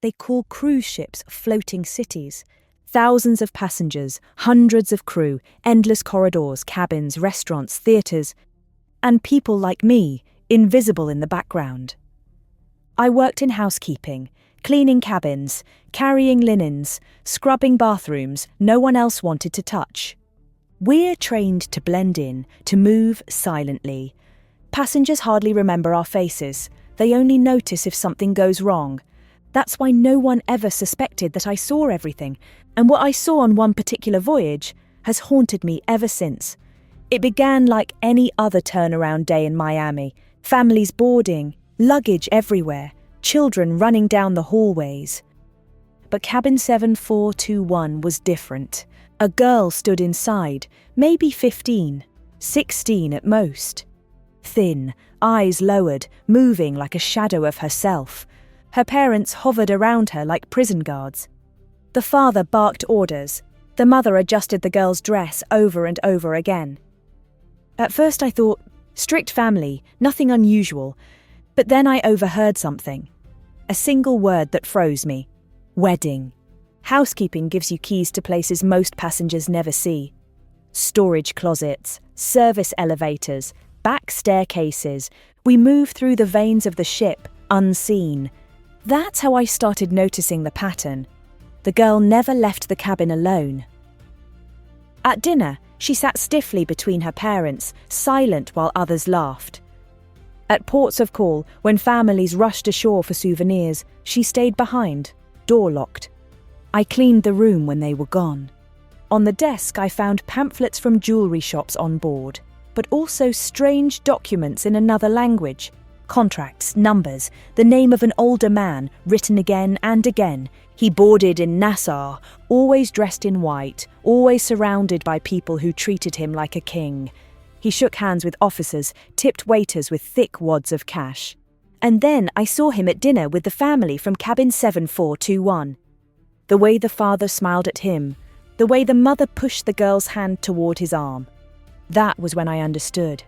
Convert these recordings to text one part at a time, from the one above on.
They call cruise ships floating cities. Thousands of passengers, hundreds of crew, endless corridors, cabins, restaurants, theatres, and people like me, invisible in the background. I worked in housekeeping, cleaning cabins, carrying linens, scrubbing bathrooms no one else wanted to touch. We're trained to blend in, to move silently. Passengers hardly remember our faces. They only notice if something goes wrong. That's why no one ever suspected that I saw everything, and what I saw on one particular voyage has haunted me ever since. It began like any other turnaround day in Miami. Families boarding, luggage everywhere, children running down the hallways. But cabin 7421 was different. A girl stood inside, maybe 15, 16 at most. Thin, eyes lowered, moving like a shadow of herself. Her parents hovered around her like prison guards. The father barked orders. The mother adjusted the girl's dress over and over again. At first I thought, strict family, nothing unusual. But then I overheard something. A single word that froze me. Wedding. Housekeeping gives you keys to places most passengers never see. Storage closets, service elevators, back staircases. We move through the veins of the ship, unseen. That's how I started noticing the pattern. The girl never left the cabin alone. At dinner, she sat stiffly between her parents, silent while others laughed. At ports of call, when families rushed ashore for souvenirs, she stayed behind, door locked. I cleaned the room when they were gone. On the desk, I found pamphlets from jewellery shops on board, but also strange documents in another language. Contracts, numbers, the name of an older man, written again and again. He boarded in Nassau, always dressed in white, always surrounded by people who treated him like a king. He shook hands with officers, tipped waiters with thick wads of cash. And then I saw him at dinner with the family from cabin 7421. The way the father smiled at him, the way the mother pushed the girl's hand toward his arm. That was when I understood.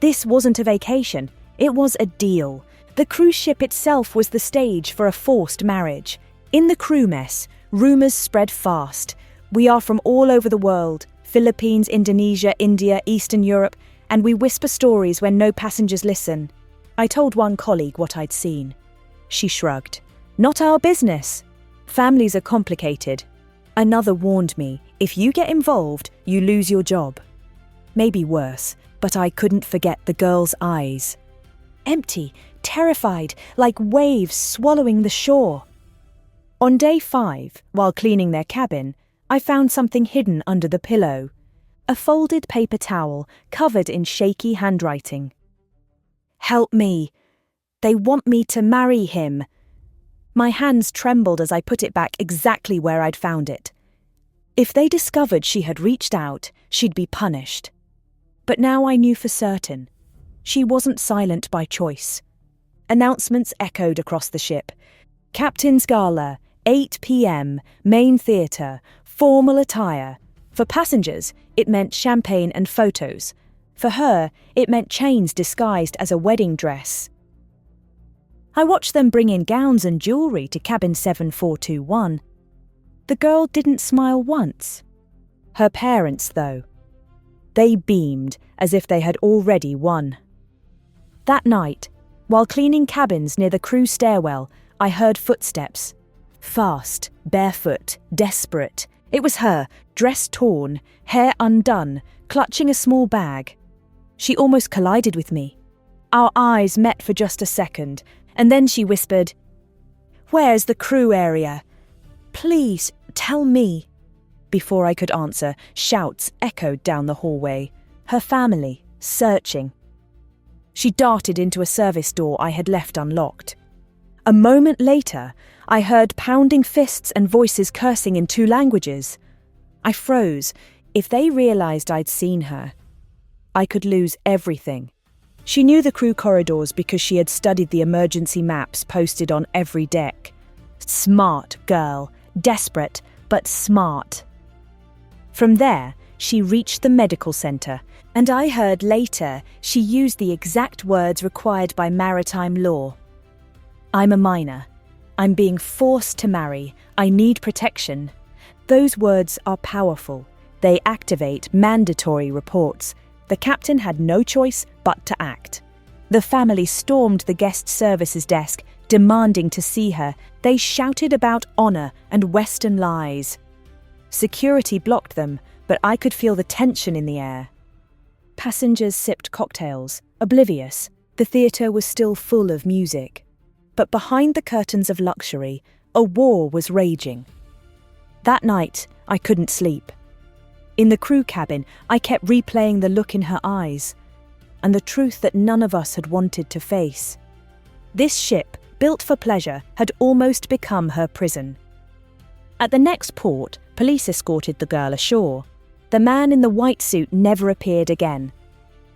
This wasn't a vacation. It was a deal. The cruise ship itself was the stage for a forced marriage. In the crew mess, rumours spread fast. We are from all over the world, Philippines, Indonesia, India, Eastern Europe, and we whisper stories when no passengers listen. I told one colleague what I'd seen. She shrugged. Not our business. Families are complicated. Another warned me, if you get involved, you lose your job. Maybe worse, but I couldn't forget the girl's eyes. Empty, terrified, like waves swallowing the shore. On day 5, while cleaning their cabin, I found something hidden under the pillow. A folded paper towel covered in shaky handwriting. Help me. They want me to marry him. My hands trembled as I put it back exactly where I'd found it. If they discovered she had reached out, she'd be punished. But now I knew for certain. She wasn't silent by choice. Announcements echoed across the ship. Captain's Gala, 8 p.m, main theatre, formal attire. For passengers, it meant champagne and photos. For her, it meant chains disguised as a wedding dress. I watched them bring in gowns and jewellery to cabin 7421. The girl didn't smile once. Her parents, though. They beamed as if they had already won. That night, while cleaning cabins near the crew stairwell, I heard footsteps. Fast, barefoot, desperate. It was her, dress torn, hair undone, clutching a small bag. She almost collided with me. Our eyes met for just a second, and then she whispered, "Where's the crew area? Please, tell me." Before I could answer, shouts echoed down the hallway. Her family, searching. She darted into a service door I had left unlocked. A moment later, I heard pounding fists and voices cursing in 2 languages. I froze. If they realised I'd seen her, I could lose everything. She knew the crew corridors because she had studied the emergency maps posted on every deck. Smart girl, desperate, but smart. From there, she reached the medical centre, and I heard later she used the exact words required by maritime law. "I'm a minor. I'm being forced to marry. I need protection. Those words are powerful. They activate mandatory reports. The captain had no choice but to act. The family stormed the guest services desk, demanding to see her. They shouted about honor and Western lies. Security blocked them, but I could feel the tension in the air. Passengers sipped cocktails, oblivious. The theatre was still full of music. But behind the curtains of luxury, a war was raging. That night, I couldn't sleep. In the crew cabin, I kept replaying the look in her eyes, and the truth that none of us had wanted to face. This ship, built for pleasure, had almost become her prison. At the next port, police escorted the girl ashore. The man in the white suit never appeared again.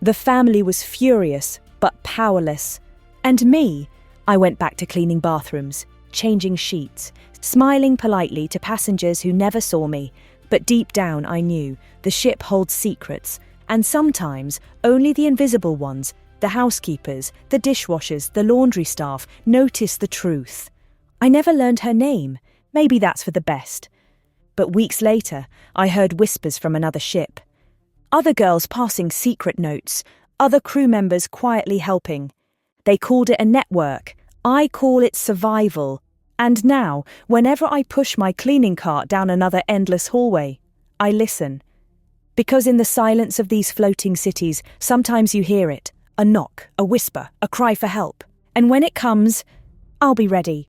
The family was furious, but powerless. And me, I went back to cleaning bathrooms, changing sheets, smiling politely to passengers who never saw me. But deep down I knew the ship holds secrets, and sometimes only the invisible ones, the housekeepers, the dishwashers, the laundry staff, notice the truth. I never learned her name. Maybe that's for the best. But weeks later, I heard whispers from another ship. Other girls passing secret notes, other crew members quietly helping. They called it a network. I call it survival. And now, whenever I push my cleaning cart down another endless hallway, I listen. Because in the silence of these floating cities, sometimes you hear it. A knock, a whisper, a cry for help. And when it comes, I'll be ready.